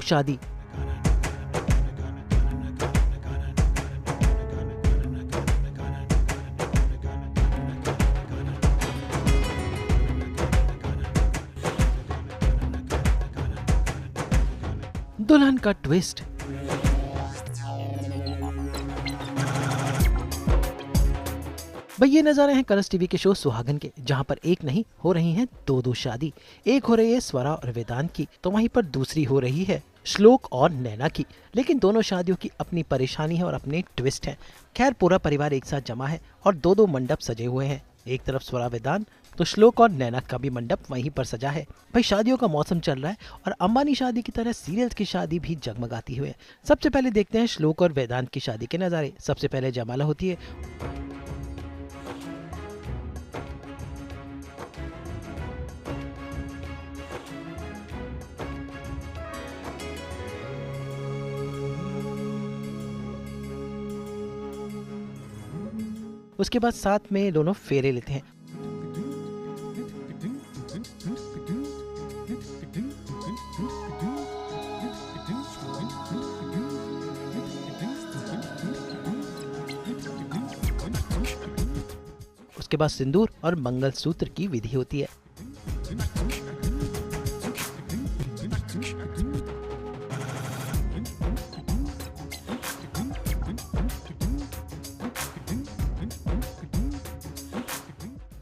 शादी। दुल्हन का ट्विस्ट। भाई ये नजारे हैं कलर्स टीवी के शो सुहागन के, जहां पर एक नहीं हो रही हैं दो शादी। एक हो रही है स्वरा और वेदांत की, तो वहीं पर दूसरी हो रही है श्लोक और नैना की। लेकिन दोनों शादियों की अपनी परेशानी है और अपने ट्विस्ट हैं। खैर पूरा परिवार एक साथ जमा है और दो मंडप सजे हुए हैं। एक तरफ स्वरा वेदांत तो श्लोक और नैना का भी मंडप वहीं पर सजा है। भाई शादियों का मौसम चल रहा है और अंबानी शादी की तरह सीरियल्स की शादी भी जगमगाती हुई है। सबसे पहले देखते हैं श्लोक और वेदांत की शादी के नज़ारे। सबसे पहले जयमाला होती है। उसके बाद साथ में दोनों फेरे लेते हैं। उसके बाद सिंदूर और मंगलसूत्र की विधि होती है।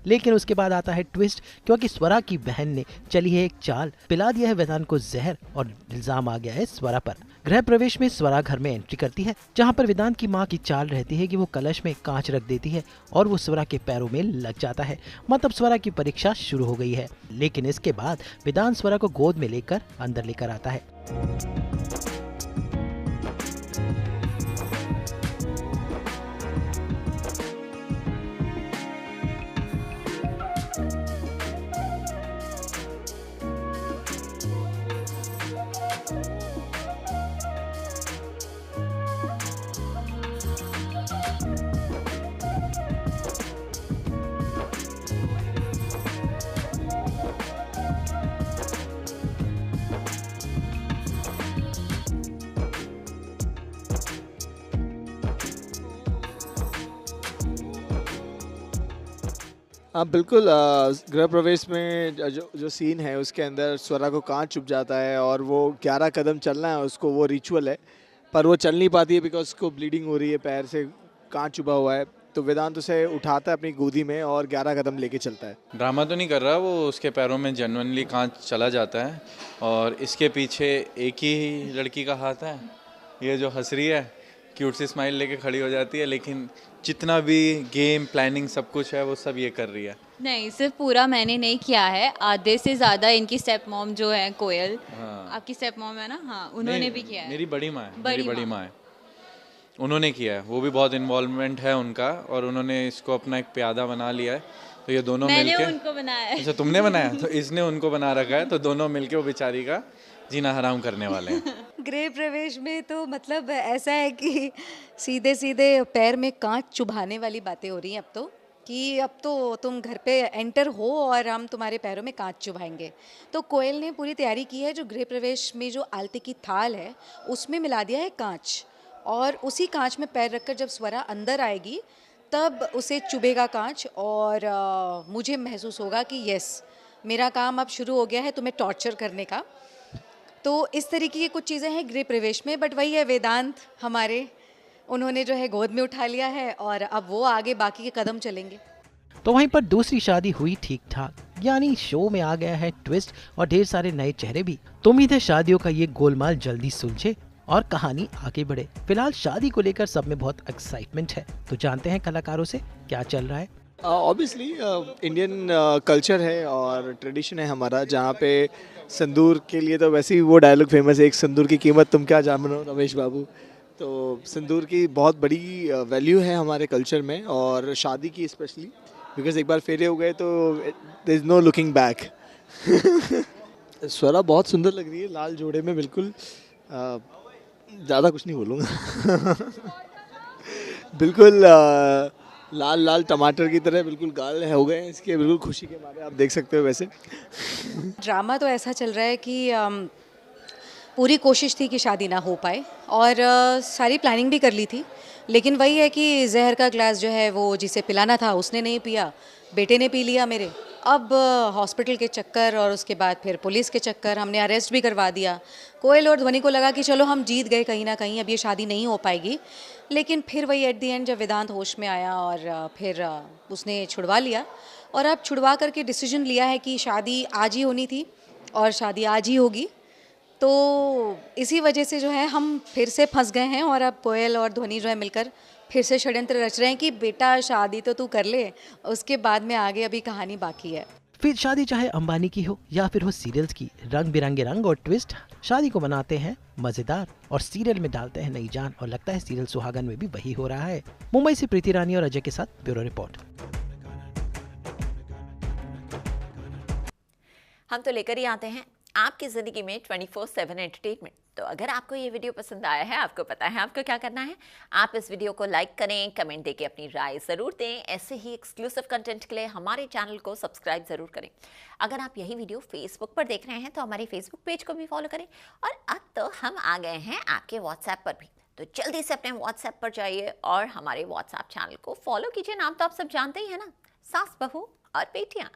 लेकिन उसके बाद आता है ट्विस्ट, क्योंकि स्वरा की बहन ने चली है एक चाल, पिला दिया है वेदांत को जहर और इल्जाम आ गया है स्वरा पर। गृह प्रवेश में स्वरा घर में एंट्री करती है, जहां पर वेदांत की मां की चाल रहती है कि वो कलश में कांच रख देती है और वो स्वरा के पैरों में लग जाता है। मतलब स्वरा की परीक्षा शुरू हो गई है। लेकिन इसके बाद वेदांत स्वरा को गोद में लेकर अंदर लेकर आता है। हाँ बिल्कुल। गृह प्रवेश में जो सीन है उसके अंदर स्वरा को कांच चुभ जाता है और वो 11 कदम चलना है उसको, वो रिचुअल है, पर वो चल नहीं पाती है बिकॉज उसको ब्लीडिंग हो रही है, पैर से कांच चुभा हुआ है। तो वेदांत उसे उठाता है अपनी गोदी में और 11 कदम लेके चलता है। ड्रामा तो नहीं कर रहा वो, उसके पैरों में जेन्युइनली कांच चला जाता है और इसके पीछे एक ही लड़की का हाथ है, ये जो हंस रही है, क्यूट सी स्माइल लेके खड़ी हो जाती है। लेकिन जितना भी गेम प्लानिंग सब कुछ है वो सब ये कर रही है। नहीं, सिर्फ पूरा मैंने नहीं किया है, आधे से ज़्यादा इनकी स्टेप मॉम जो है कोयल, हाँ। आपकी स्टेप मॉम है ना, हाँ उन्होंने भी किया है। मेरी बड़ी माँ है, बड़ी मेरी बड़ी माँ है, उन्होंने किया है। वो भी बहुत इन्वॉल्वमेंट है उनका और उन्होंने इसको अपना एक प्यादा बना लिया है। तो ये दोनों मैंने मिलके उनको बनाया है। अच्छा तुमने बनाया, तो इसने उनको बना रखा है, तो दोनों मिलके वो बेचारी का जीना हराम करने वाले हैं। गृह प्रवेश में तो मतलब ऐसा है कि सीधे सीधे पैर में कांच चुभाने वाली बातें हो रही हैं अब तो तुम घर पे एंटर हो और हम तुम्हारे पैरों में कांच चुभाएंगे। तो कोयल ने पूरी तैयारी की है, जो गृह प्रवेश में जो आलती की थाल है उसमें मिला दिया है कांच, और उसी कांच में पैर रखकर जब स्वरा अंदर आएगी तब उसे चुभेगा कांच और मुझे महसूस होगा कि यस मेरा काम अब शुरू हो गया है तुम्हें टॉर्चर करने का। तो इस तरीके की कुछ चीज़ें हैं गृह प्रवेश में। बट वही है, वेदांत हमारे उन्होंने जो है गोद में उठा लिया है और अब वो आगे बाकी के कदम चलेंगे। तो वहीं पर दूसरी शादी हुई ठीक ठाक, यानी शो में आ गया है ट्विस्ट और ढेर सारे नए चेहरे भी। तो उम्मीद है शादियों का ये गोलमाल जल्दी सुलझे और कहानी आगे बढ़े। फिलहाल शादी को लेकर सब में बहुत एक्साइटमेंट है, तो जानते हैं कलाकारों से क्या चल रहा है। ऑब्वियसली इंडियन कल्चर है और ट्रेडिशन है हमारा, जहाँ पे संदूर के लिए तो वैसे ही वो डायलॉग फेमस है, एक संदूर की कीमत तुम क्या जानो रमेश बाबू। तो संदूर की बहुत बड़ी वैल्यू है हमारे कल्चर में और शादी की स्पेशली, बिकॉज एक बार फेरे हो गए तो there is no looking back. Swara बहुत सुंदर लग रही है लाल जोड़े में, बिल्कुल ज़्यादा कुछ नहीं बोलूँगा। बिल्कुल लाल लाल टमाटर की तरह बिल्कुल गाल हो गए हैं इसके, बिल्कुल खुशी के मारे, आप देख सकते हो। वैसे ड्रामा तो ऐसा चल रहा है कि पूरी कोशिश थी कि शादी ना हो पाए और सारी प्लानिंग भी कर ली थी, लेकिन वही है कि जहर का ग्लास जो है वो जिसे पिलाना था उसने नहीं पिया, बेटे ने पी लिया मेरे। अब हॉस्पिटल के चक्कर और उसके बाद फिर पुलिस के चक्कर, हमने अरेस्ट भी करवा दिया। कोयल और ध्वनि को लगा कि चलो हम जीत गए कहीं ना कहीं, अब ये शादी नहीं हो पाएगी, लेकिन फिर वही एट दी एंड जब वेदांत होश में आया और फिर उसने छुड़वा लिया और अब छुड़वा करके डिसीजन लिया है कि शादी आज ही होनी थी और शादी आज ही होगी। तो इसी वजह से जो है हम फिर से फंस गए हैं और अब कोयल और ध्वनि जो है मिलकर फिर से षड्यंत्र रच रहे हैं कि बेटा शादी तो तू कर ले, उसके बाद में आगे अभी कहानी बाकी है। फिर शादी चाहे अंबानी की हो या फिर हो सीरियल्स की, रंग बिरंगे रंग और ट्विस्ट शादी को बनाते हैं मजेदार और सीरियल में डालते हैं नई जान। और लगता है सीरियल सुहागन में भी वही हो रहा है। मुंबई से प्रीति रानी और अजय के साथ ब्यूरो रिपोर्ट। हम तो लेकर ही आते हैं आपकी ज़िंदगी में 24/7 एंटरटेनमेंट। तो अगर आपको ये वीडियो पसंद आया है, आपको पता है आपको क्या करना है। आप इस वीडियो को लाइक करें, कमेंट देके अपनी राय ज़रूर दें। ऐसे ही एक्सक्लूसिव कंटेंट के लिए हमारे चैनल को सब्सक्राइब ज़रूर करें। अगर आप यही वीडियो फेसबुक पर देख रहे हैं तो हमारे फेसबुक पेज को भी फॉलो करें। और अब तो हम आ गए हैं आपके व्हाट्सएप पर भी, तो जल्दी से अपने व्हाट्सएप पर जाइए और हमारे व्हाट्सएप चैनल को फॉलो कीजिए। नाम तो आप सब जानते ही हैं ना, सास बहू और बेटियाँ।